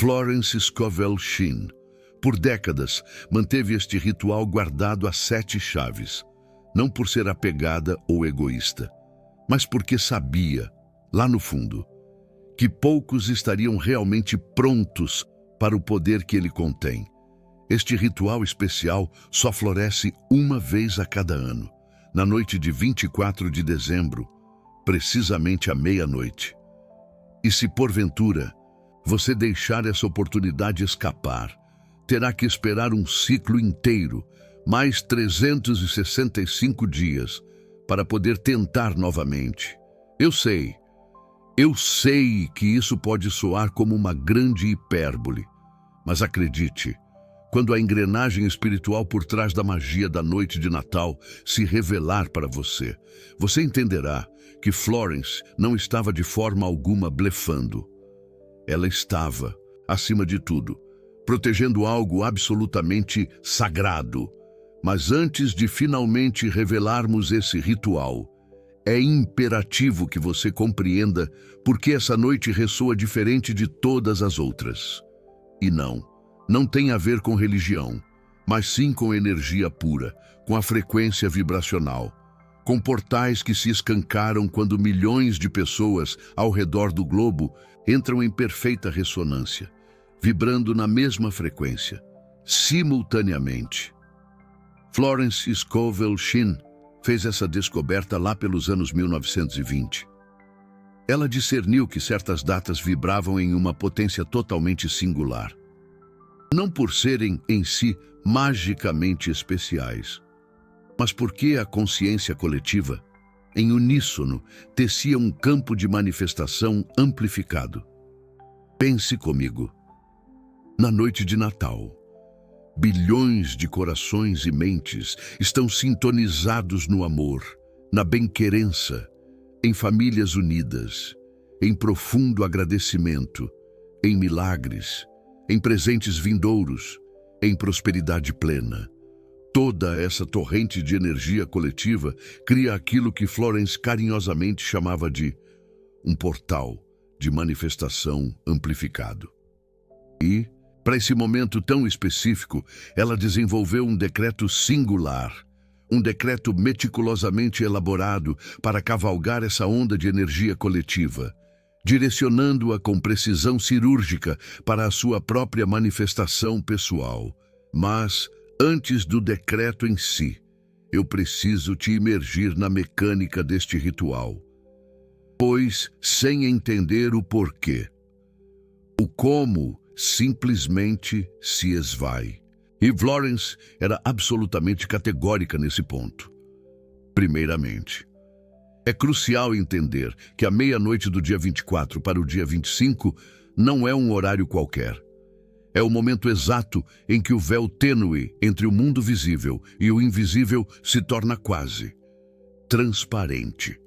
Florence Scovel Shinn, por décadas, manteve este ritual guardado a 7 chaves, não por ser apegada ou egoísta, mas porque sabia, lá no fundo, que poucos estariam realmente prontos para o poder que ele contém. Este ritual especial só floresce uma vez a cada ano, na noite de 24 de dezembro, precisamente à meia-noite. E se porventura você deixar essa oportunidade escapar, terá que esperar um ciclo inteiro, mais 365 dias, para poder tentar novamente. Eu sei que isso pode soar como uma grande hipérbole, mas acredite, quando a engrenagem espiritual por trás da magia da noite de Natal se revelar para você, você entenderá que Florence não estava de forma alguma blefando. Ela estava, acima de tudo, protegendo algo absolutamente sagrado. Mas antes de finalmente revelarmos esse ritual, é imperativo que você compreenda por que essa noite ressoa diferente de todas as outras. E não tem a ver com religião, mas sim com energia pura, com a frequência vibracional, com portais que se escancaram quando milhões de pessoas ao redor do globo entram em perfeita ressonância, vibrando na mesma frequência, simultaneamente. Florence Scovel Shinn fez essa descoberta lá pelos anos 1920. Ela discerniu que certas datas vibravam em uma potência totalmente singular. Não por serem, em si, magicamente especiais, mas porque a consciência coletiva, em uníssono, tecia um campo de manifestação amplificado. Pense comigo. Na noite de Natal, bilhões de corações e mentes estão sintonizados no amor, na bem-querença, em famílias unidas, em profundo agradecimento, em milagres, em presentes vindouros, em prosperidade plena. Toda essa torrente de energia coletiva cria aquilo que Florence carinhosamente chamava de um portal de manifestação amplificado. E, para esse momento tão específico, ela desenvolveu um decreto singular, um decreto meticulosamente elaborado para cavalgar essa onda de energia coletiva, direcionando-a com precisão cirúrgica para a sua própria manifestação pessoal. Mas, antes do decreto em si, eu preciso te imergir na mecânica deste ritual, pois, sem entender o porquê, o como simplesmente se esvai. E Florence era absolutamente categórica nesse ponto. Primeiramente, é crucial entender que a meia-noite do dia 24 para o dia 25 não é um horário qualquer. É o momento exato em que o véu tênue entre o mundo visível e o invisível se torna quase transparente.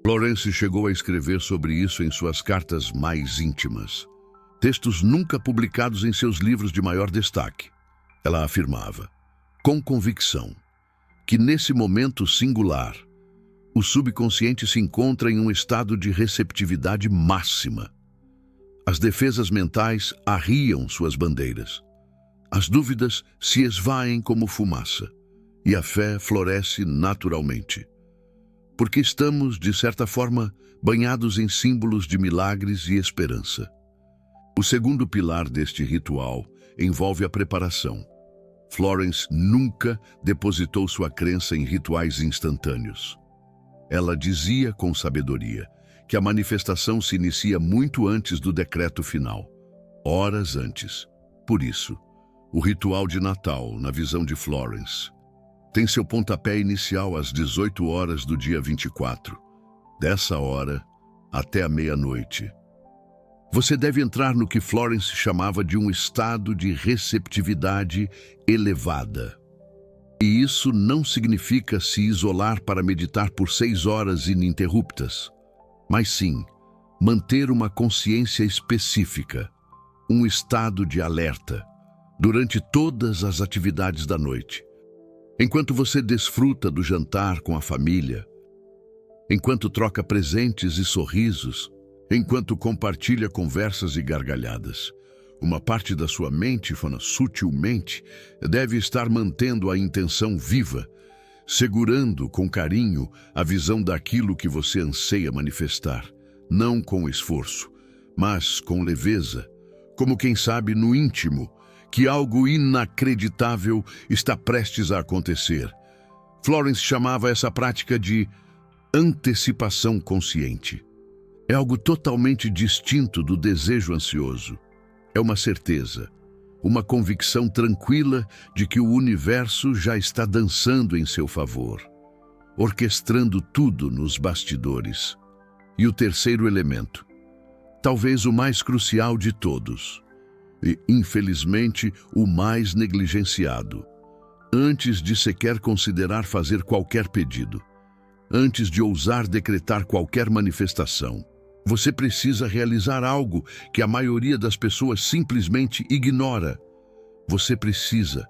Florence chegou a escrever sobre isso em suas cartas mais íntimas, textos nunca publicados em seus livros de maior destaque. Ela afirmava, com convicção, que nesse momento singular, o subconsciente se encontra em um estado de receptividade máxima. As defesas mentais arriam suas bandeiras. As dúvidas se esvaem como fumaça, e a fé floresce naturalmente. Porque estamos, de certa forma, banhados em símbolos de milagres e esperança. O segundo pilar deste ritual envolve a preparação. Florence nunca depositou sua crença em rituais instantâneos. Ela dizia com sabedoria que a manifestação se inicia muito antes do decreto final, horas antes. Por isso, o ritual de Natal, na visão de Florence, tem seu pontapé inicial às 18 horas do dia 24, dessa hora até a meia-noite. Você deve entrar no que Florence chamava de um estado de receptividade elevada. E isso não significa se isolar para meditar por 6 horas ininterruptas, mas sim manter uma consciência específica, um estado de alerta, durante todas as atividades da noite. Enquanto você desfruta do jantar com a família, enquanto troca presentes e sorrisos, enquanto compartilha conversas e gargalhadas, Uma parte da sua mente, sutilmente, deve estar mantendo a intenção viva, segurando com carinho a visão daquilo que você anseia manifestar, não com esforço, mas com leveza, como quem sabe no íntimo que algo inacreditável está prestes a acontecer. Florence chamava essa prática de antecipação consciente. É algo totalmente distinto do desejo ansioso. É uma certeza, uma convicção tranquila de que o universo já está dançando em seu favor, orquestrando tudo nos bastidores. E o terceiro elemento, talvez o mais crucial de todos, e, infelizmente, o mais negligenciado. Antes de sequer considerar fazer qualquer pedido, antes de ousar decretar qualquer manifestação, você precisa realizar algo que a maioria das pessoas simplesmente ignora. Você precisa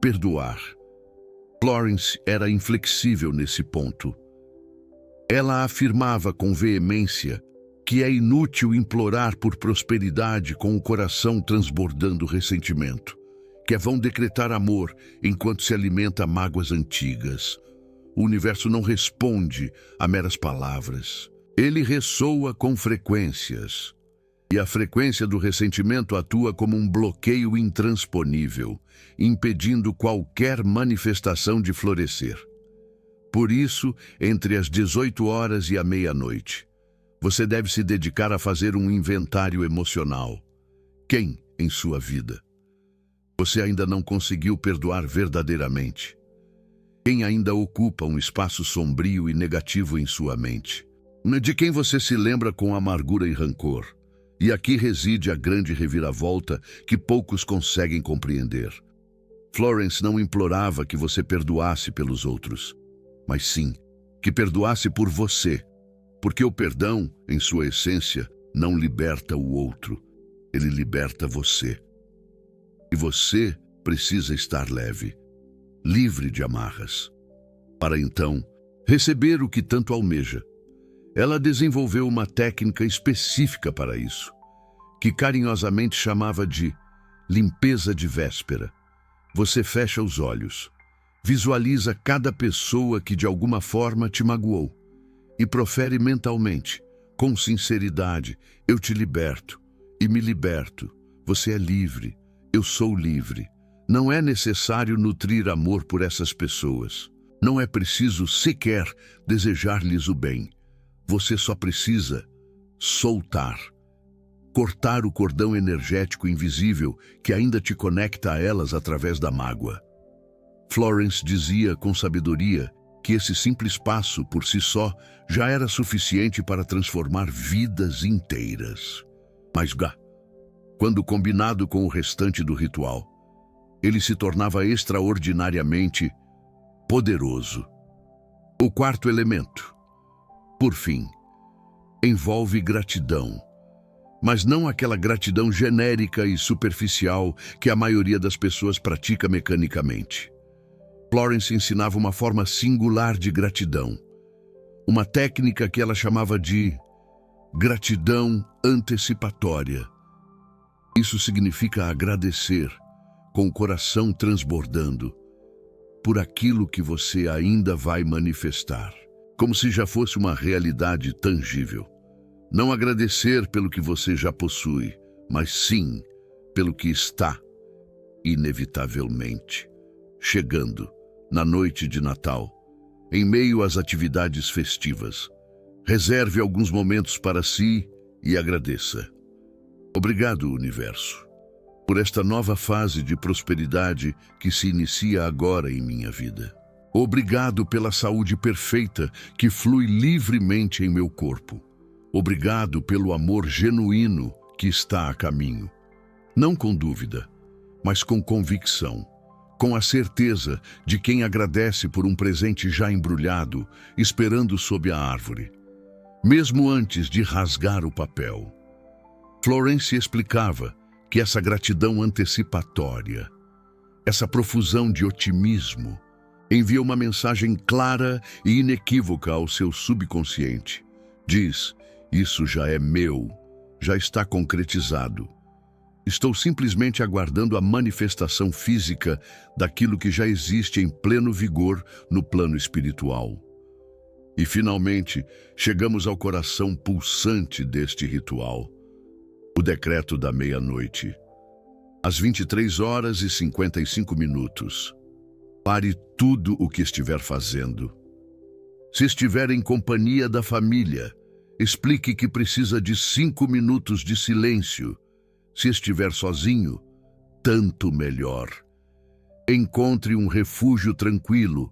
perdoar. Florence era inflexível nesse ponto. Ela afirmava com veemência que é inútil implorar por prosperidade com o coração transbordando ressentimento, que é vão decretar amor enquanto se alimenta mágoas antigas. O universo não responde a meras palavras. Ele ressoa com frequências. E a frequência do ressentimento atua como um bloqueio intransponível, impedindo qualquer manifestação de florescer. Por isso, entre as 18 horas e a meia-noite, você deve se dedicar a fazer um inventário emocional. Quem em sua vida você ainda não conseguiu perdoar verdadeiramente? Quem ainda ocupa um espaço sombrio e negativo em sua mente? De quem você se lembra com amargura e rancor? E aqui reside a grande reviravolta que poucos conseguem compreender. Florence não implorava que você perdoasse pelos outros, mas sim que perdoasse por você, porque o perdão, em sua essência, não liberta o outro, ele liberta você. E você precisa estar leve, livre de amarras, para então receber o que tanto almeja. Ela desenvolveu uma técnica específica para isso, que carinhosamente chamava de limpeza de véspera. Você fecha os olhos, visualiza cada pessoa que de alguma forma te magoou e profere mentalmente, com sinceridade: eu te liberto e me liberto. Você é livre, eu sou livre. Não é necessário nutrir amor por essas pessoas. Não é preciso sequer desejar-lhes o bem. Você só precisa soltar, cortar o cordão energético invisível que ainda te conecta a elas através da mágoa. Florence dizia com sabedoria que esse simples passo por si só já era suficiente para transformar vidas inteiras. Mas, quando combinado com o restante do ritual, ele se tornava extraordinariamente poderoso. O quarto elemento, por fim, envolve gratidão, mas não aquela gratidão genérica e superficial que a maioria das pessoas pratica mecanicamente. Florence ensinava uma forma singular de gratidão, uma técnica que ela chamava de gratidão antecipatória. Isso significa agradecer, com o coração transbordando, por aquilo que você ainda vai manifestar, como se já fosse uma realidade tangível. Não agradecer pelo que você já possui, mas sim pelo que está, inevitavelmente, chegando na noite de Natal, em meio às atividades festivas. Reserve alguns momentos para si e agradeça. Obrigado, universo, por esta nova fase de prosperidade que se inicia agora em minha vida. Obrigado pela saúde perfeita que flui livremente em meu corpo. Obrigado pelo amor genuíno que está a caminho. Não com dúvida, mas com convicção, com a certeza de quem agradece por um presente já embrulhado, esperando sob a árvore, mesmo antes de rasgar o papel. Florence explicava que essa gratidão antecipatória, essa profusão de otimismo, envia uma mensagem clara e inequívoca ao seu subconsciente. Diz: isso já é meu, já está concretizado. Estou simplesmente aguardando a manifestação física daquilo que já existe em pleno vigor no plano espiritual. E, finalmente, chegamos ao coração pulsante deste ritual, o decreto da meia-noite. Às 23h55. Pare tudo o que estiver fazendo. Se estiver em companhia da família, explique que precisa de 5 minutos de silêncio. Se estiver sozinho, tanto melhor. Encontre um refúgio tranquilo.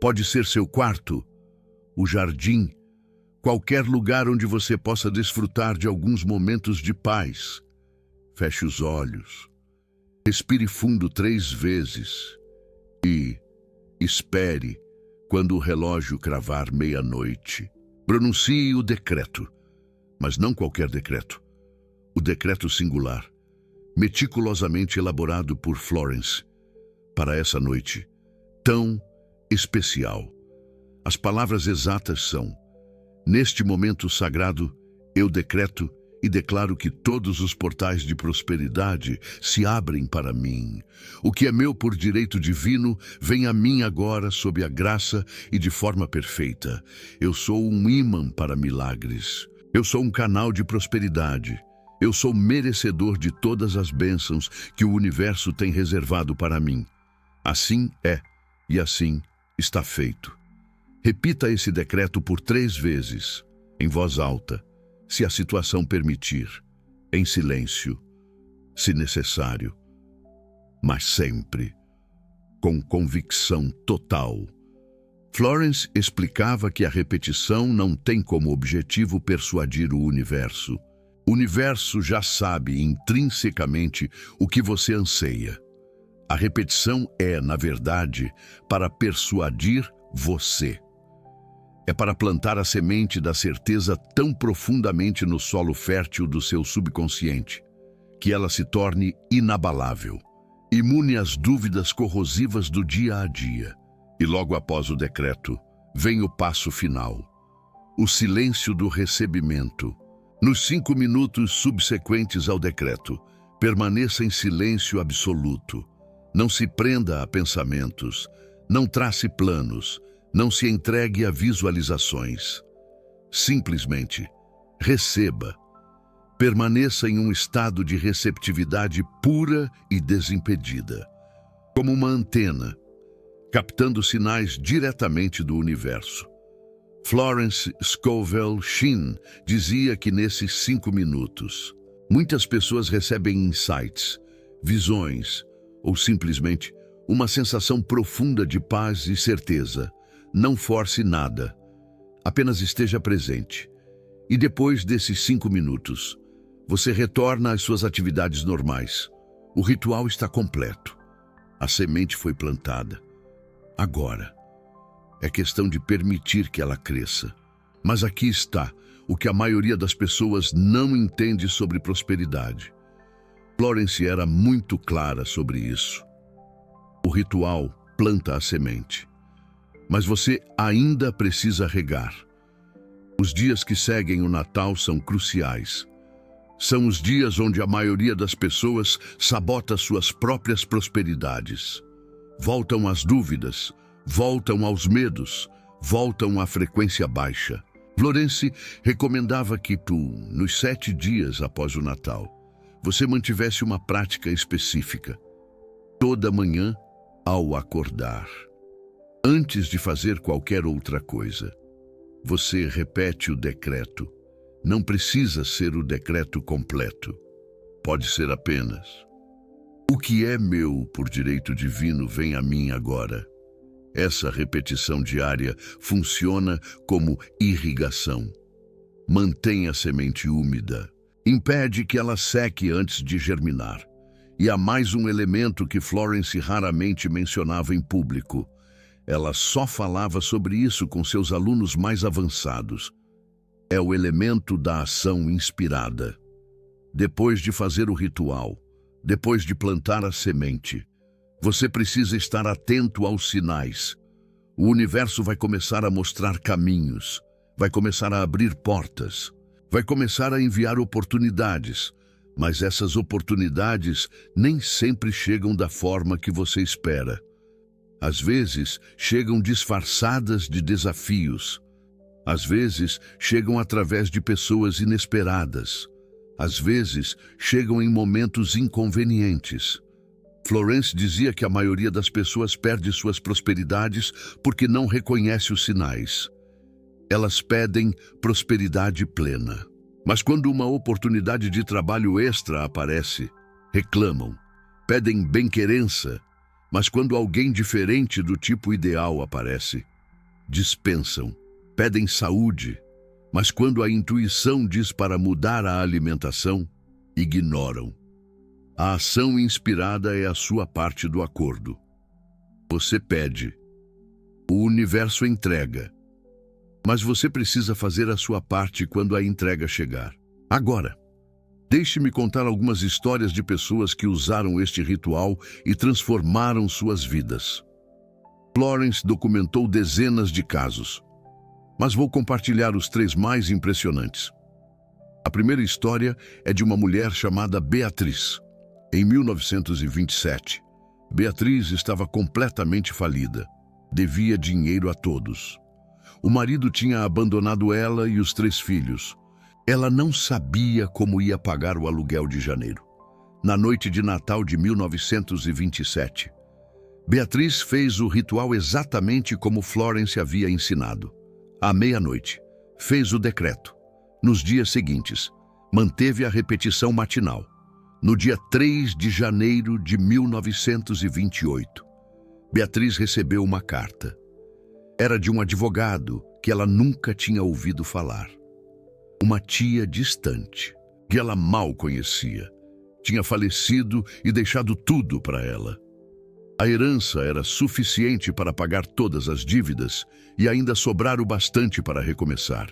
Pode ser seu quarto, o jardim, qualquer lugar onde você possa desfrutar de alguns momentos de paz. Feche os olhos. Respire fundo 3 vezes e espere quando o relógio cravar meia-noite. Pronuncie o decreto, mas não qualquer decreto. O decreto singular, meticulosamente elaborado por Florence, para essa noite tão especial. As palavras exatas são: neste momento sagrado, eu decreto e declaro que todos os portais de prosperidade se abrem para mim. O que é meu por direito divino vem a mim agora sob a graça e de forma perfeita. Eu sou um ímã para milagres. Eu sou um canal de prosperidade. Eu sou merecedor de todas as bênçãos que o universo tem reservado para mim. Assim é, e assim está feito. Repita esse decreto por 3 vezes, em voz alta, se a situação permitir, em silêncio, se necessário, mas sempre com convicção total. Florence explicava que a repetição não tem como objetivo persuadir o universo. O universo já sabe intrinsecamente o que você anseia. A repetição é, na verdade, para persuadir você. É para plantar a semente da certeza tão profundamente no solo fértil do seu subconsciente, que ela se torne inabalável, imune às dúvidas corrosivas do dia a dia. E logo após o decreto, vem o passo final, o silêncio do recebimento. Nos 5 minutos subsequentes ao decreto, permaneça em silêncio absoluto. Não se prenda a pensamentos, não trace planos, não se entregue a visualizações. Simplesmente receba. Permaneça em um estado de receptividade pura e desimpedida, como uma antena, captando sinais diretamente do universo. Florence Scovel Shinn dizia que nesses 5 minutos, muitas pessoas recebem insights, visões, ou simplesmente uma sensação profunda de paz e certeza. Não force nada, apenas esteja presente. E depois desses 5 minutos, você retorna às suas atividades normais. O ritual está completo. A semente foi plantada. Agora, é questão de permitir que ela cresça. Mas aqui está o que a maioria das pessoas não entende sobre prosperidade. Florence era muito clara sobre isso. O ritual planta a semente, mas você ainda precisa regar. Os dias que seguem o Natal são cruciais. São os dias onde a maioria das pessoas sabota suas próprias prosperidades. Voltam às dúvidas, voltam aos medos, voltam à frequência baixa. Florence recomendava que nos 7 dias após o Natal, você mantivesse uma prática específica. Toda manhã, ao acordar, antes de fazer qualquer outra coisa, você repete o decreto. Não precisa ser o decreto completo. Pode ser apenas: o que é meu por direito divino vem a mim agora. Essa repetição diária funciona como irrigação. Mantém a semente úmida. Impede que ela seque antes de germinar. E há mais um elemento que Florence raramente mencionava em público. Ela só falava sobre isso com seus alunos mais avançados. É o elemento da ação inspirada. Depois de fazer o ritual, depois de plantar a semente, você precisa estar atento aos sinais. O universo vai começar a mostrar caminhos, vai começar a abrir portas, vai começar a enviar oportunidades, Mas essas oportunidades nem sempre chegam da forma que você espera. Às vezes, chegam disfarçadas de desafios. Às vezes, chegam através de pessoas inesperadas. Às vezes, chegam em momentos inconvenientes. Florence dizia que a maioria das pessoas perde suas prosperidades porque não reconhece os sinais. Elas pedem prosperidade plena. Mas quando uma oportunidade de trabalho extra aparece, reclamam, pedem bem-querença. Mas quando alguém diferente do tipo ideal aparece, dispensam, pedem saúde. Mas quando a intuição diz para mudar a alimentação, ignoram. A ação inspirada é a sua parte do acordo. Você pede, o universo entrega. Mas você precisa fazer a sua parte quando a entrega chegar. Agora, deixe-me contar algumas histórias de pessoas que usaram este ritual e transformaram suas vidas. Florence documentou dezenas de casos, mas vou compartilhar os 3 mais impressionantes. A primeira história é de uma mulher chamada Beatriz. Em 1927, Beatriz estava completamente falida. Devia dinheiro a todos. O marido tinha abandonado ela e os 3 filhos. Ela não sabia como ia pagar o aluguel de janeiro. Na noite de Natal de 1927, Beatriz fez o ritual exatamente como Florence havia ensinado. À meia-noite, fez o decreto. Nos dias seguintes, manteve a repetição matinal. No dia 3 de janeiro de 1928, Beatriz recebeu uma carta. Era de um advogado que ela nunca tinha ouvido falar. Uma tia distante, que ela mal conhecia, tinha falecido e deixado tudo para ela. A herança era suficiente para pagar todas as dívidas e ainda sobrar o bastante para recomeçar.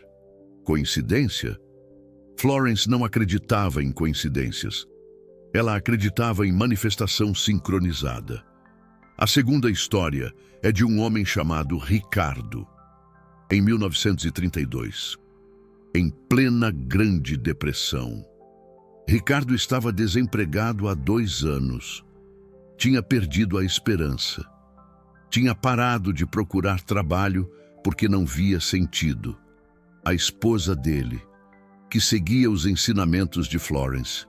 Coincidência? Florence não acreditava em coincidências. Ela acreditava em manifestação sincronizada. A segunda história é de um homem chamado Ricardo. Em 1932, em plena Grande Depressão, Ricardo estava desempregado há 2 anos. Tinha perdido a esperança. Tinha parado de procurar trabalho porque não via sentido. A esposa dele, que seguia os ensinamentos de Florence,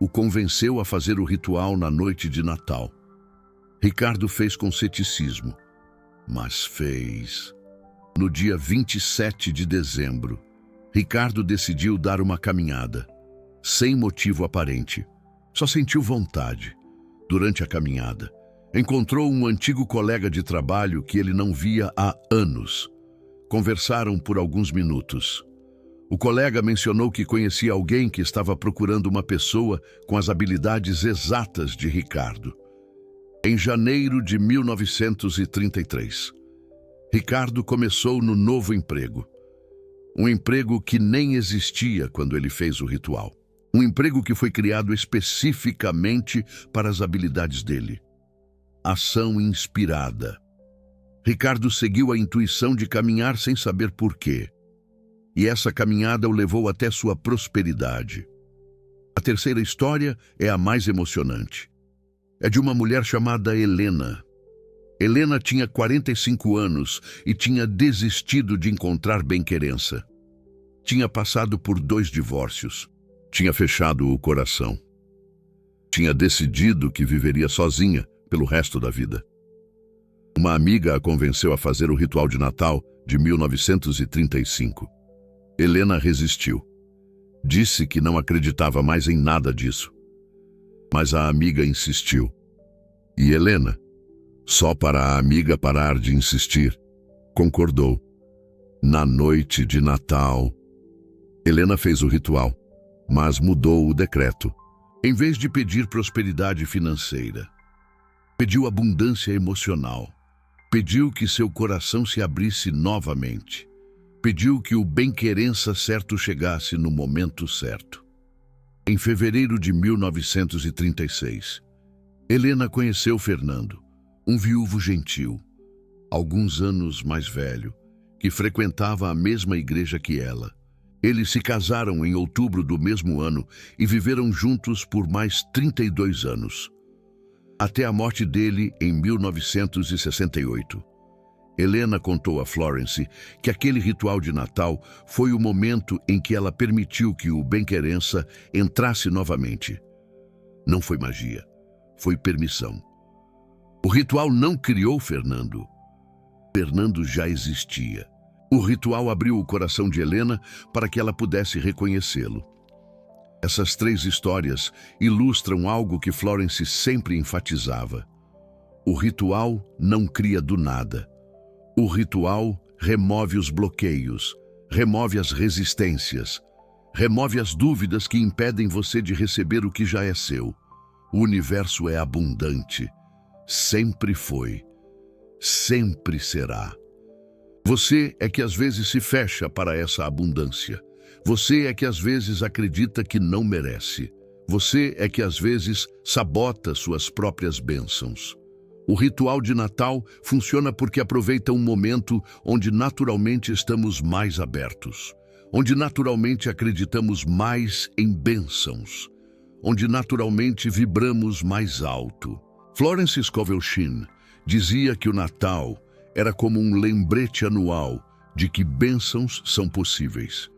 o convenceu a fazer o ritual na noite de Natal. Ricardo fez com ceticismo, mas fez. No dia 27 de dezembro, Ricardo decidiu dar uma caminhada, sem motivo aparente. Só sentiu vontade. Durante a caminhada, encontrou um antigo colega de trabalho que ele não via há anos. Conversaram por alguns minutos. O colega mencionou que conhecia alguém que estava procurando uma pessoa com as habilidades exatas de Ricardo. Em janeiro de 1933, Ricardo começou no novo emprego. Um emprego que nem existia quando ele fez o ritual. Um emprego que foi criado especificamente para as habilidades dele. Ação inspirada. Ricardo seguiu a intuição de caminhar sem saber porquê. E essa caminhada o levou até sua prosperidade. A terceira história é a mais emocionante. É de uma mulher chamada Helena. Helena tinha 45 anos e tinha desistido de encontrar bem-querença. Tinha passado por 2 divórcios. Tinha fechado o coração. Tinha decidido que viveria sozinha pelo resto da vida. Uma amiga a convenceu a fazer o ritual de Natal de 1935. Helena resistiu. Disse que não acreditava mais em nada disso. Mas a amiga insistiu. E Helena, só para a amiga parar de insistir, concordou. Na noite de Natal, Helena fez o ritual, mas mudou o decreto. Em vez de pedir prosperidade financeira, pediu abundância emocional. Pediu que seu coração se abrisse novamente. Pediu que o bem-querença certo chegasse no momento certo. Em fevereiro de 1936, Helena conheceu Fernando, um viúvo gentil, alguns anos mais velho, que frequentava a mesma igreja que ela. Eles se casaram em outubro do mesmo ano e viveram juntos por mais 32 anos, até a morte dele em 1968. Helena contou a Florence que aquele ritual de Natal foi o momento em que ela permitiu que o bem-querença entrasse novamente. Não foi magia, foi permissão. O ritual não criou Fernando. Fernando já existia. O ritual abriu o coração de Helena para que ela pudesse reconhecê-lo. Essas 3 histórias ilustram algo que Florence sempre enfatizava. O ritual não cria do nada. O ritual remove os bloqueios, remove as resistências, remove as dúvidas que impedem você de receber o que já é seu. O universo é abundante. Sempre foi. Sempre será. Você é que às vezes se fecha para essa abundância. Você é que às vezes acredita que não merece. Você é que às vezes sabota suas próprias bênçãos. O ritual de Natal funciona porque aproveita um momento onde naturalmente estamos mais abertos, onde naturalmente acreditamos mais em bênçãos, onde naturalmente vibramos mais alto. Florence Scovel Shinn dizia que o Natal era como um lembrete anual de que bênçãos são possíveis.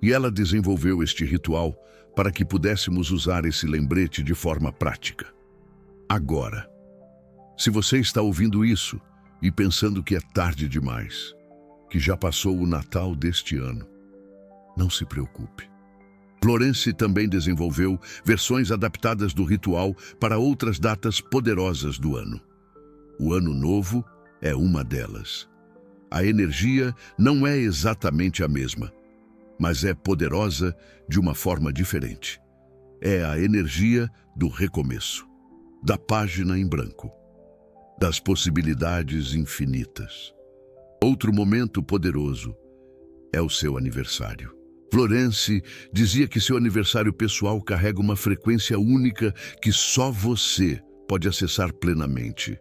E ela desenvolveu este ritual para que pudéssemos usar esse lembrete de forma prática. Agora, se você está ouvindo isso e pensando que é tarde demais, que já passou o Natal deste ano, não se preocupe. Florence também desenvolveu versões adaptadas do ritual para outras datas poderosas do ano. O Ano Novo é uma delas. A energia não é exatamente a mesma, mas é poderosa de uma forma diferente. É a energia do recomeço, da página em branco, das possibilidades infinitas. Outro momento poderoso é o seu aniversário. Florence dizia que seu aniversário pessoal carrega uma frequência única que só você pode acessar plenamente.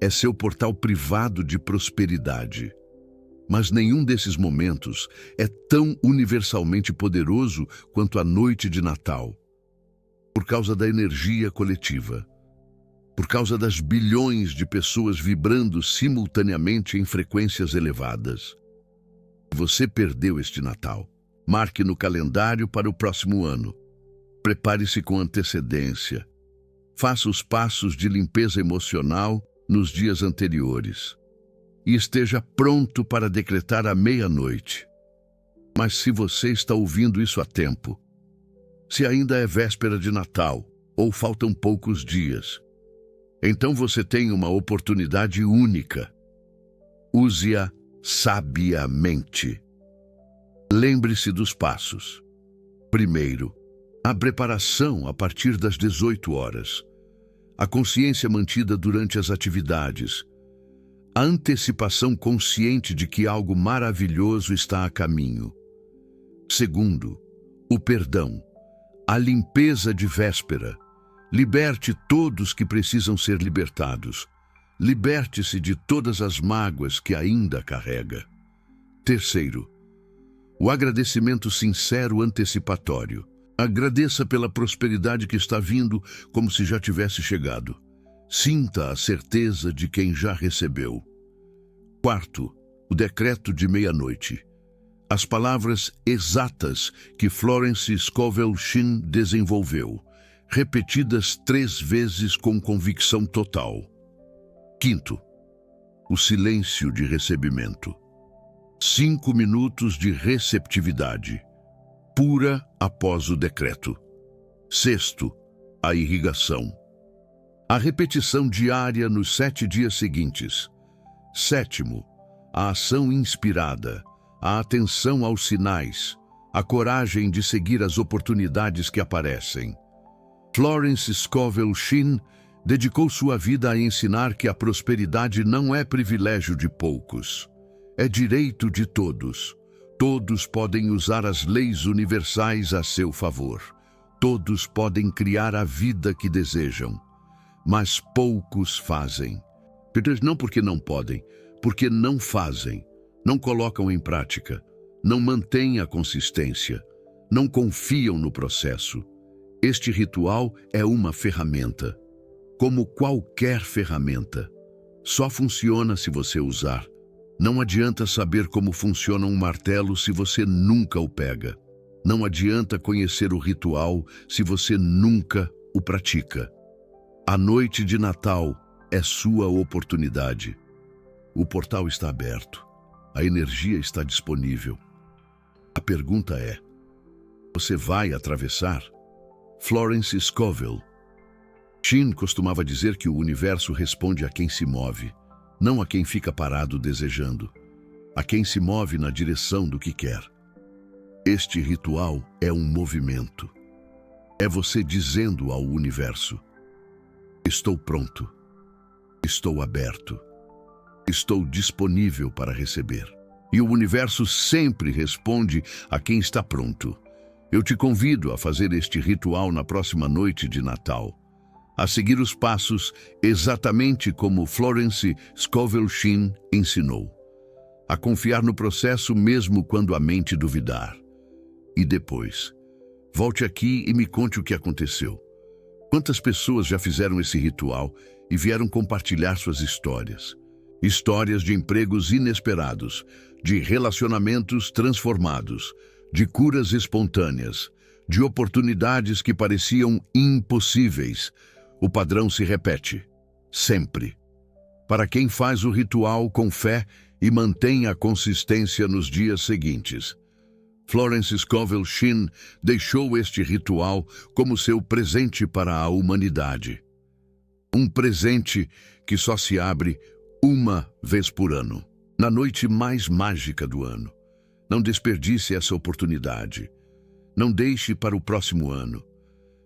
É seu portal privado de prosperidade. Mas nenhum desses momentos é tão universalmente poderoso quanto a noite de Natal, por causa da energia coletiva, por causa das bilhões de pessoas vibrando simultaneamente em frequências elevadas. Você perdeu este Natal. Marque no calendário para o próximo ano. Prepare-se com antecedência. Faça os passos de limpeza emocional nos dias anteriores. E esteja pronto para decretar à meia-noite. Mas se você está ouvindo isso a tempo, se ainda é véspera de Natal ou faltam poucos dias, então você tem uma oportunidade única. Use-a sabiamente. Lembre-se dos passos. Primeiro, a preparação a partir das 18 horas. A consciência mantida durante as atividades. A antecipação consciente de que algo maravilhoso está a caminho. Segundo, o perdão. A limpeza de véspera. Liberte todos que precisam ser libertados. Liberte-se de todas as mágoas que ainda carrega. Terceiro, o agradecimento sincero antecipatório. Agradeça pela prosperidade que está vindo como se já tivesse chegado. Sinta a certeza de quem já recebeu. Quarto, o decreto de meia-noite. As palavras exatas que Florence Scovel Shinn desenvolveu, repetidas 3 vezes com convicção total. Quinto, o silêncio de recebimento. 5 minutos de receptividade, pura após o decreto. Sexto, a irrigação. A repetição diária nos 7 dias seguintes. Sétimo, a ação inspirada, a atenção aos sinais, a coragem de seguir as oportunidades que aparecem. Florence Scovel Shinn dedicou sua vida a ensinar que a prosperidade não é privilégio de poucos. É direito de todos. Todos podem usar as leis universais a seu favor. Todos podem criar a vida que desejam. Mas poucos fazem. Não porque não podem, porque não fazem, não colocam em prática, não mantêm a consistência, não confiam no processo. Este ritual é uma ferramenta. Como qualquer ferramenta. Só funciona se você usar. Não adianta saber como funciona um martelo se você nunca o pega. Não adianta conhecer o ritual se você nunca o pratica. A noite de Natal é sua oportunidade. O portal está aberto. A energia está disponível. A pergunta é: você vai atravessar? Florence Scovel. Shin costumava dizer que o universo responde a quem se move, não a quem fica parado desejando, a quem se move na direção do que quer. Este ritual é um movimento. É você dizendo ao universo: estou pronto, estou aberto, estou disponível para receber. E o universo sempre responde a quem está pronto. Eu te convido a fazer este ritual na próxima noite de Natal, a seguir os passos exatamente como Florence Scovel Shinn ensinou, a confiar no processo mesmo quando a mente duvidar. E depois, volte aqui e me conte o que aconteceu. Quantas pessoas já fizeram esse ritual e vieram compartilhar suas histórias? Histórias de empregos inesperados, de relacionamentos transformados, de curas espontâneas, de oportunidades que pareciam impossíveis. O padrão se repete, sempre. Para quem faz o ritual com fé e mantém a consistência nos dias seguintes. Florence Scovel Shinn deixou este ritual como seu presente para a humanidade. Um presente que só se abre uma vez por ano, na noite mais mágica do ano. Não desperdice essa oportunidade. Não deixe para o próximo ano.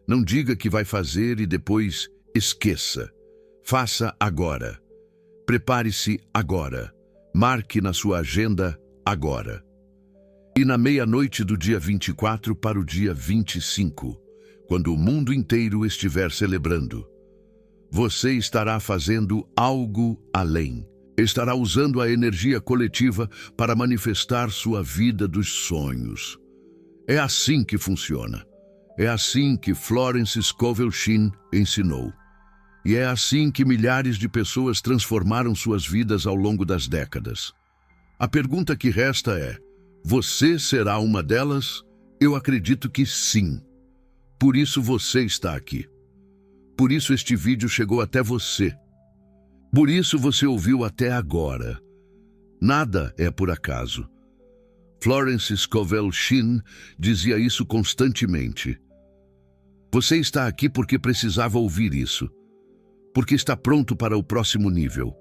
Não diga que vai fazer e depois esqueça. Faça agora. Prepare-se agora. Marque na sua agenda agora. E na meia-noite do dia 24 para o dia 25, quando o mundo inteiro estiver celebrando, você estará fazendo algo além. Estará usando a energia coletiva para manifestar sua vida dos sonhos. É assim que funciona. É assim que Florence Scovel Shinn ensinou. E é assim que milhares de pessoas transformaram suas vidas ao longo das décadas. A pergunta que resta é: você será uma delas? Eu acredito que sim. Por isso você está aqui. Por isso este vídeo chegou até você. Por isso você ouviu até agora. Nada é por acaso. Florence Scovel Shinn dizia isso constantemente. Você está aqui porque precisava ouvir isso. Porque está pronto para o próximo nível.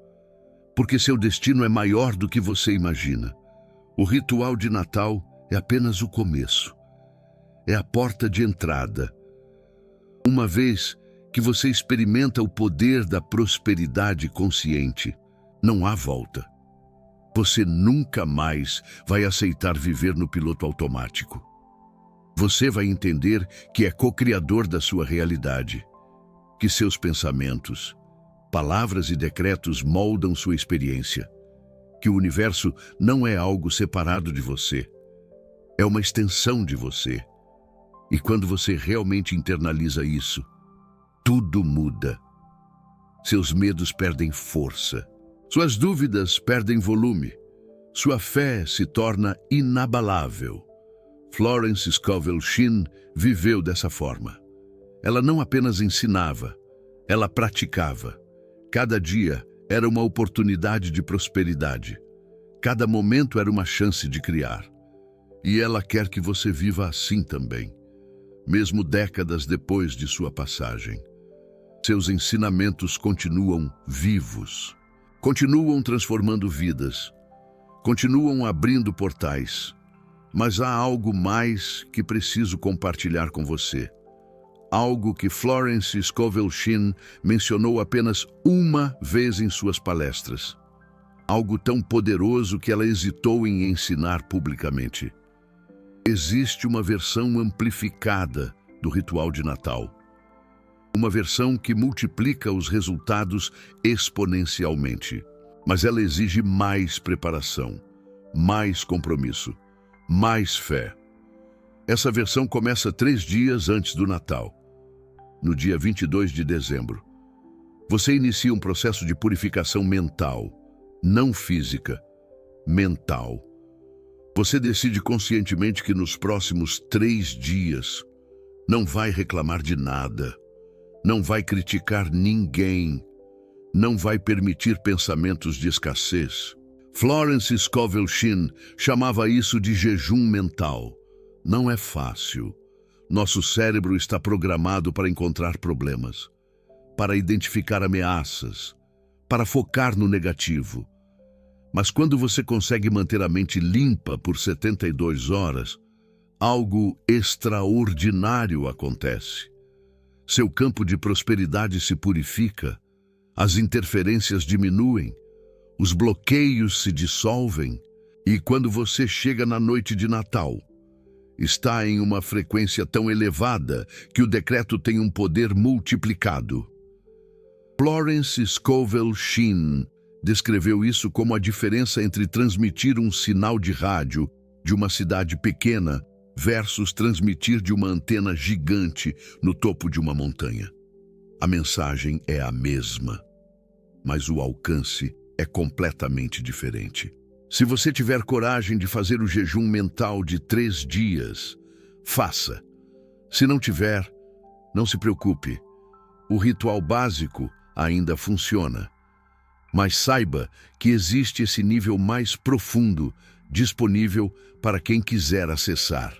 Porque seu destino é maior do que você imagina. O ritual de Natal é apenas o começo. É a porta de entrada. Uma vez que você experimenta o poder da prosperidade consciente, não há volta. Você nunca mais vai aceitar viver no piloto automático. Você vai entender que é co-criador da sua realidade, que seus pensamentos, palavras e decretos moldam sua experiência, que o universo não é algo separado de você, é uma extensão de você. E quando você realmente internaliza isso, tudo muda. Seus medos perdem força. Suas dúvidas perdem volume. Sua fé se torna inabalável. Florence Scovel Shinn viveu dessa forma. Ela não apenas ensinava, ela praticava. Cada dia era uma oportunidade de prosperidade. Cada momento era uma chance de criar. E ela quer que você viva assim também, mesmo décadas depois de sua passagem. Seus ensinamentos continuam vivos, continuam transformando vidas, continuam abrindo portais. Mas há algo mais que preciso compartilhar com você. Algo que Florence Scovel Shinn mencionou apenas uma vez em suas palestras. Algo tão poderoso que ela hesitou em ensinar publicamente. Existe uma versão amplificada do ritual de Natal. Uma versão que multiplica os resultados exponencialmente. Mas ela exige mais preparação, mais compromisso, mais fé. Essa versão começa 3 dias antes do Natal, no dia 22 de dezembro. Você inicia um processo de purificação mental, não física, mental. Você decide conscientemente que nos próximos 3 dias não vai reclamar de nada, não vai criticar ninguém, não vai permitir pensamentos de escassez. Florence Scovel Shinn chamava isso de jejum mental. Não é fácil. Nosso cérebro está programado para encontrar problemas, para identificar ameaças, para focar no negativo. Mas quando você consegue manter a mente limpa por 72 horas, algo extraordinário acontece. Seu campo de prosperidade se purifica, as interferências diminuem, os bloqueios se dissolvem, e quando você chega na noite de Natal, está em uma frequência tão elevada que o decreto tem um poder multiplicado. Florence Scovel Shinn descreveu isso como a diferença entre transmitir um sinal de rádio de uma cidade pequena versus transmitir de uma antena gigante no topo de uma montanha. A mensagem é a mesma, mas o alcance é completamente diferente. Se você tiver coragem de fazer o jejum mental de 3 dias, faça. Se não tiver, não se preocupe. O ritual básico ainda funciona. Mas saiba que existe esse nível mais profundo disponível para quem quiser acessar.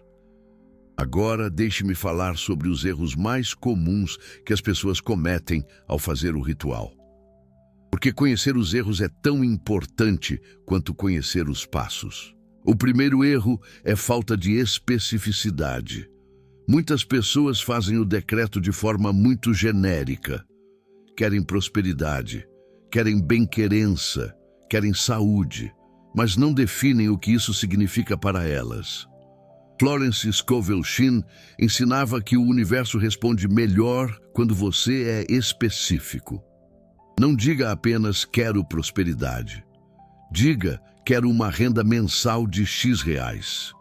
Agora, deixe-me falar sobre os erros mais comuns que as pessoas cometem ao fazer o ritual. Porque conhecer os erros é tão importante quanto conhecer os passos. O primeiro erro é falta de especificidade. Muitas pessoas fazem o decreto de forma muito genérica. Querem prosperidade, querem bem-querença, querem saúde, mas não definem o que isso significa para elas. Florence Scovel Shinn ensinava que o universo responde melhor quando você é específico. Não diga apenas quero prosperidade. Diga quero uma renda mensal de X reais.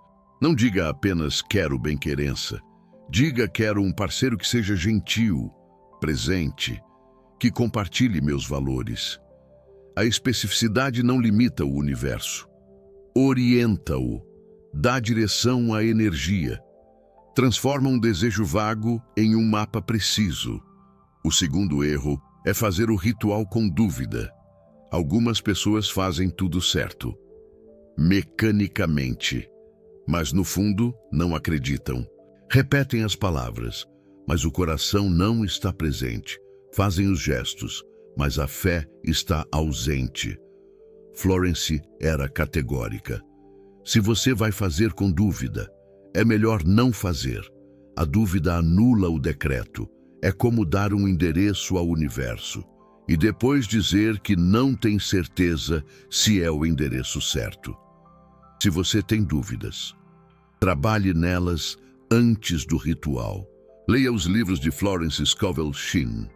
Não diga apenas quero bem-querença. Diga quero um parceiro que seja gentil, presente, que compartilhe meus valores. A especificidade não limita o universo. Orienta-o. Dá direção à energia. Transforma um desejo vago em um mapa preciso. O segundo erro é fazer o ritual com dúvida. Algumas pessoas fazem tudo certo, mecanicamente, mas no fundo não acreditam. Repetem as palavras, mas o coração não está presente. Fazem os gestos, mas a fé está ausente. Florence era categórica. Se você vai fazer com dúvida, é melhor não fazer. A dúvida anula o decreto. É como dar um endereço ao universo e depois dizer que não tem certeza se é o endereço certo. Se você tem dúvidas, trabalhe nelas antes do ritual. Leia os livros de Florence Scovel Shinn.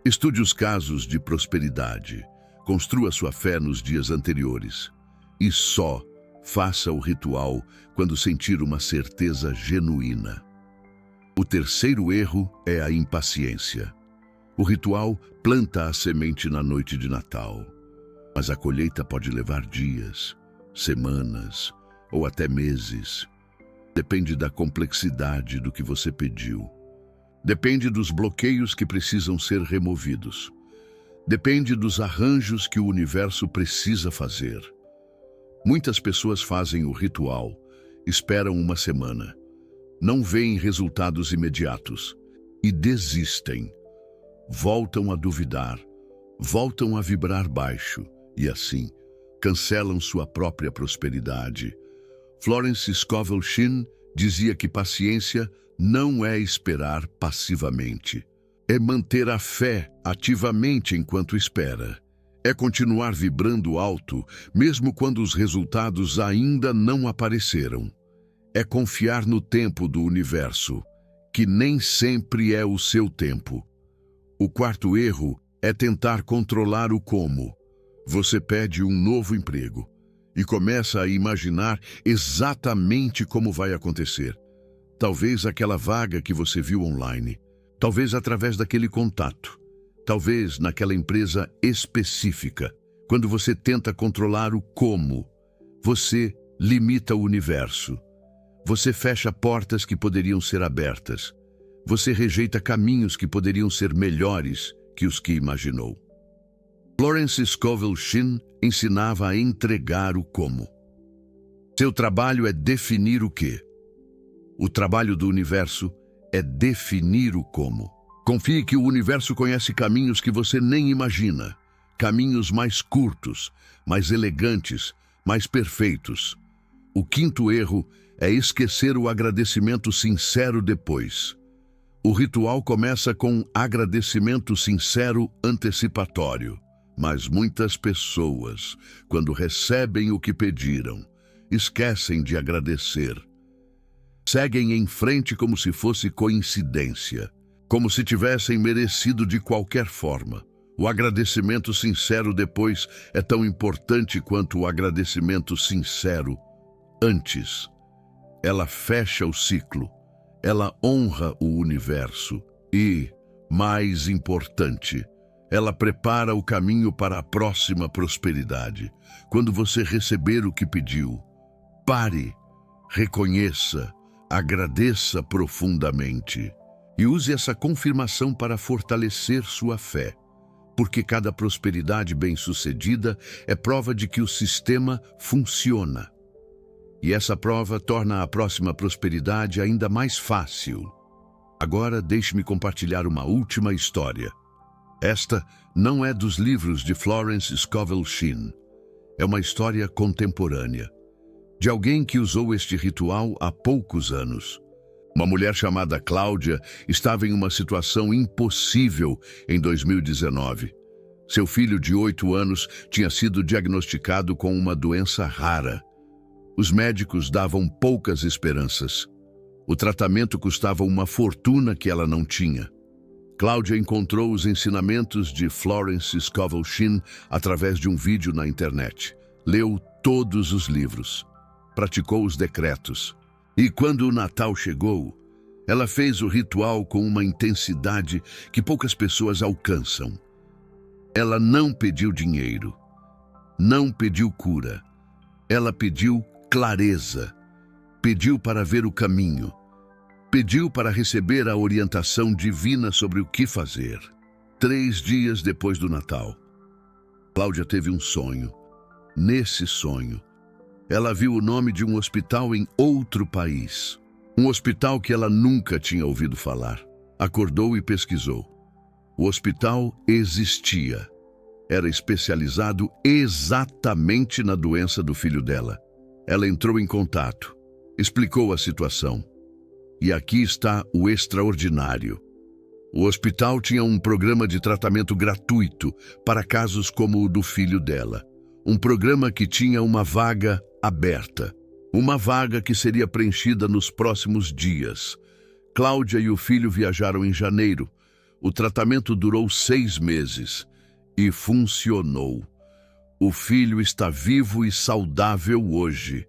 Estude os casos de prosperidade. Construa sua fé nos dias anteriores. E só faça o ritual quando sentir uma certeza genuína. O terceiro erro é a impaciência. O ritual planta a semente na noite de Natal, mas a colheita pode levar dias, semanas ou até meses. Depende da complexidade do que você pediu. Depende dos bloqueios que precisam ser removidos. Depende dos arranjos que o universo precisa fazer. Muitas pessoas fazem o ritual, esperam uma semana, não veem resultados imediatos e desistem. Voltam a duvidar, voltam a vibrar baixo e, assim, cancelam sua própria prosperidade. Florence Scovel Shinn dizia que paciência não é esperar passivamente. É manter a fé ativamente enquanto espera. É continuar vibrando alto, mesmo quando os resultados ainda não apareceram. É confiar no tempo do universo, que nem sempre é o seu tempo. O quarto erro é tentar controlar o como. Você pede um novo emprego e começa a imaginar exatamente como vai acontecer. Talvez aquela vaga que você viu online, talvez através daquele contato, talvez naquela empresa específica. Quando você tenta controlar o como, você limita o universo. Você fecha portas que poderiam ser abertas. Você rejeita caminhos que poderiam ser melhores que os que imaginou. Florence Scovel Shinn ensinava a entregar o como. Seu trabalho é definir o quê. O trabalho do universo é definir o como. Confie que o universo conhece caminhos que você nem imagina. Caminhos mais curtos, mais elegantes, mais perfeitos. O quinto erro é esquecer o agradecimento sincero depois. O ritual começa com agradecimento sincero antecipatório. Mas muitas pessoas, quando recebem o que pediram, esquecem de agradecer. Seguem em frente como se fosse coincidência, como se tivessem merecido de qualquer forma. O agradecimento sincero depois é tão importante quanto o agradecimento sincero antes. Ela fecha o ciclo, ela honra o universo e, mais importante, ela prepara o caminho para a próxima prosperidade. Quando você receber o que pediu, pare, reconheça, agradeça profundamente e use essa confirmação para fortalecer sua fé, porque cada prosperidade bem-sucedida é prova de que o sistema funciona. E essa prova torna a próxima prosperidade ainda mais fácil. Agora deixe-me compartilhar uma última história. Esta não é dos livros de Florence Scovel Shinn. É uma história contemporânea, de alguém que usou este ritual há poucos anos. Uma mulher chamada Cláudia estava em uma situação impossível em 2019. Seu filho de 8 anos tinha sido diagnosticado com uma doença rara. Os médicos davam poucas esperanças. O tratamento custava uma fortuna que ela não tinha. Cláudia encontrou os ensinamentos de Florence Scovel Shinn através de um vídeo na internet. Leu todos os livros, praticou os decretos. E quando o Natal chegou, ela fez o ritual com uma intensidade que poucas pessoas alcançam. Ela não pediu dinheiro, não pediu cura. Ela pediu clareza, pediu para ver o caminho, pediu para receber a orientação divina sobre o que fazer. 3 dias depois do Natal, Cláudia teve um sonho. Nesse sonho, ela viu o nome de um hospital em outro país. Um hospital que ela nunca tinha ouvido falar. Acordou e pesquisou. O hospital existia. Era especializado exatamente na doença do filho dela. Ela entrou em contato, explicou a situação. E aqui está o extraordinário. O hospital tinha um programa de tratamento gratuito para casos como o do filho dela. Um programa que tinha uma vaga aberta. Uma vaga que seria preenchida nos próximos dias. Cláudia e o filho viajaram em janeiro. O tratamento durou 6 meses e funcionou. O filho está vivo e saudável hoje.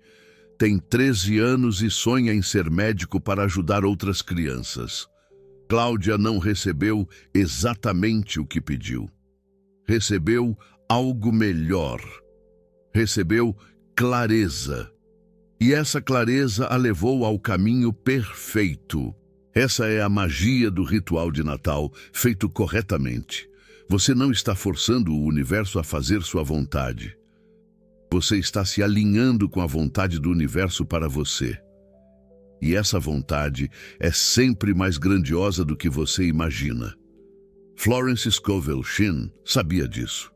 Tem 13 anos e sonha em ser médico para ajudar outras crianças. Cláudia não recebeu exatamente o que pediu. Recebeu algo melhor. Recebeu clareza. E essa clareza a levou ao caminho perfeito. Essa é a magia do ritual de Natal, feito corretamente. Você não está forçando o universo a fazer sua vontade. Você está se alinhando com a vontade do universo para você. E essa vontade é sempre mais grandiosa do que você imagina. Florence Scovel Shinn sabia disso.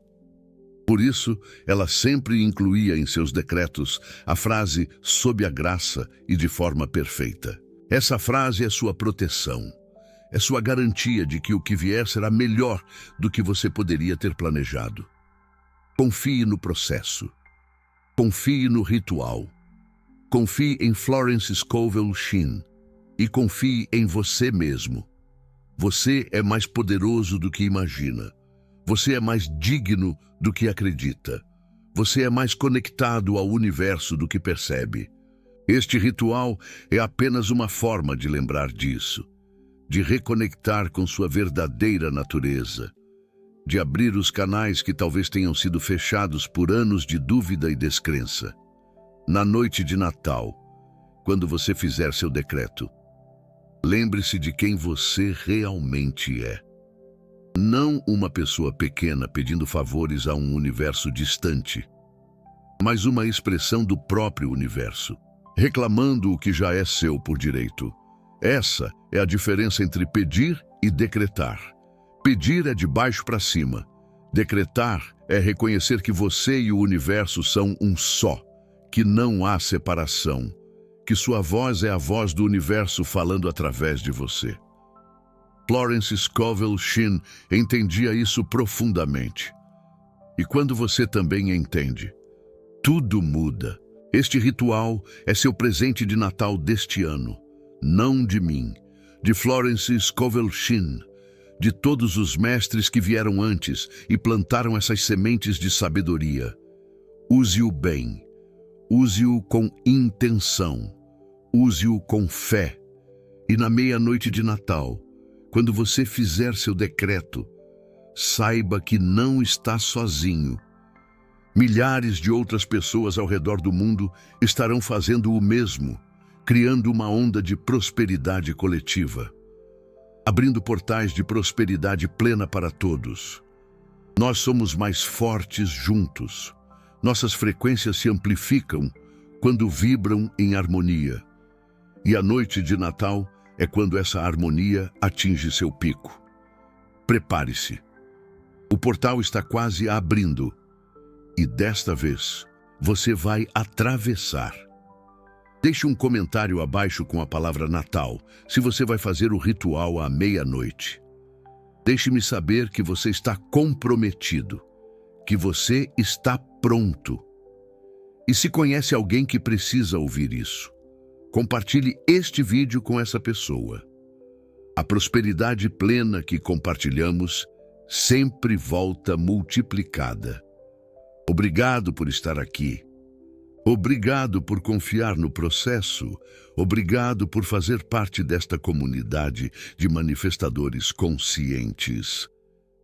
Por isso, ela sempre incluía em seus decretos a frase "sob a graça e de forma perfeita". Essa frase é sua proteção. É sua garantia de que o que vier será melhor do que você poderia ter planejado. Confie no processo. Confie no ritual. Confie em Florence Scovel Shinn. E confie em você mesmo. Você é mais poderoso do que imagina. Você é mais digno do que acredita. você é mais conectado ao universo do que percebe. Este ritual é apenas uma forma de lembrar disso, de reconectar com sua verdadeira natureza, de abrir os canais que talvez tenham sido fechados por anos de dúvida e descrença. Na noite de Natal, quando você fizer seu decreto, lembre-se de quem você realmente é. Não uma pessoa pequena pedindo favores a um universo distante, mas uma expressão do próprio universo, reclamando o que já é seu por direito. Essa é a diferença entre pedir e decretar. Pedir é de baixo para cima. Decretar é reconhecer que você e o universo são um só, que não há separação, que sua voz é a voz do universo falando através de você. Florence Scovel Shinn entendia isso profundamente. E quando você também entende, tudo muda. Este ritual é seu presente de Natal deste ano, não de mim, de Florence Scovel Shinn, de todos os mestres que vieram antes e plantaram essas sementes de sabedoria. Use-o bem, use-o com intenção, use-o com fé. E na meia-noite de Natal, quando você fizer seu decreto, saiba que não está sozinho. Milhares de outras pessoas ao redor do mundo estarão fazendo o mesmo, criando uma onda de prosperidade coletiva, abrindo portais de prosperidade plena para todos. Nós somos mais fortes juntos. Nossas frequências se amplificam quando vibram em harmonia. E a noite de Natal é quando essa harmonia atinge seu pico. Prepare-se. O portal está quase abrindo. E desta vez, você vai atravessar. Deixe um comentário abaixo com a palavra Natal, se você vai fazer o ritual à meia-noite. Deixe-me saber que você está comprometido, que você está pronto. E se conhece alguém que precisa ouvir isso, compartilhe este vídeo com essa pessoa. A prosperidade plena que compartilhamos sempre volta multiplicada. Obrigado por estar aqui. Obrigado por confiar no processo. Obrigado por fazer parte desta comunidade de manifestadores conscientes.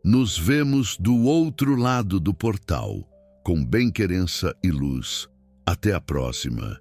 Nos vemos do outro lado do portal, com bem-querença e luz. Até a próxima.